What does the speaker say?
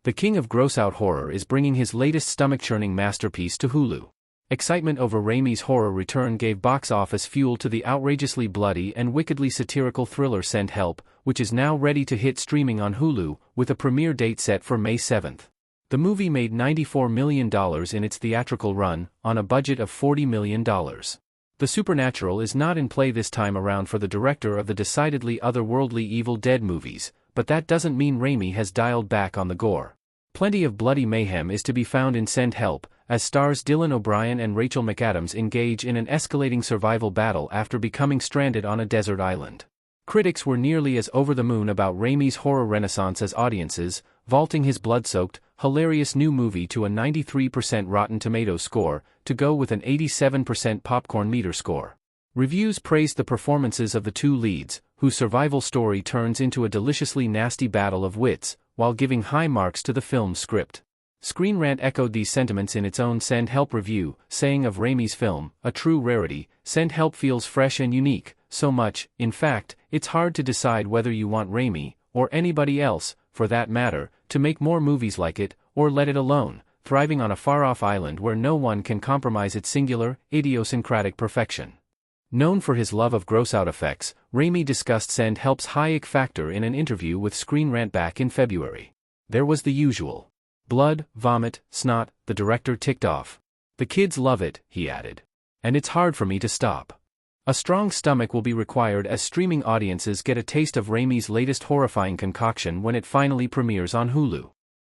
The king of gross-out horror is bringing his latest stomach-churning masterpiece to Hulu. Excitement over Raimi's horror return gave box office fuel to the outrageously bloody and wickedly satirical thriller Send Help, which is now ready to hit streaming on Hulu, with a premiere date set for May 7th. The movie made $94 million in its theatrical run, on a budget of $40 million. The supernatural is not in play this time around for the director of the decidedly otherworldly Evil Dead movies, but that doesn't mean Raimi has dialed back on the gore. Plenty of bloody mayhem is to be found in Send Help, as stars Dylan O'Brien and Rachel McAdams engage in an escalating survival battle after becoming stranded on a desert island. Critics were nearly as over the moon about Raimi's horror renaissance as audiences, vaulting his blood-soaked, hilarious new movie to a 93% Rotten Tomatoes score, to go with an 87% popcorn meter score. Reviews praised the performances of the two leads, whose survival story turns into a deliciously nasty battle of wits, while giving high marks to the film's script. Screen Rant echoed these sentiments in its own Send Help review, saying of Raimi's film, a true rarity, Send Help feels fresh and unique, so much, in fact, it's hard to decide whether you want Raimi, or anybody else, for that matter, to make more movies like it, or let it alone, thriving on a far-off island where no one can compromise its singular, idiosyncratic perfection. Known for his love of gross-out effects, Raimi discussed Send Help's high ick factor in an interview with Screen Rant back in February. There was the usual blood, vomit, snot, the director ticked off. The kids love it, he added. And it's hard for me to stop. A strong stomach will be required as streaming audiences get a taste of Raimi's latest horrifying concoction when it finally premieres on Hulu.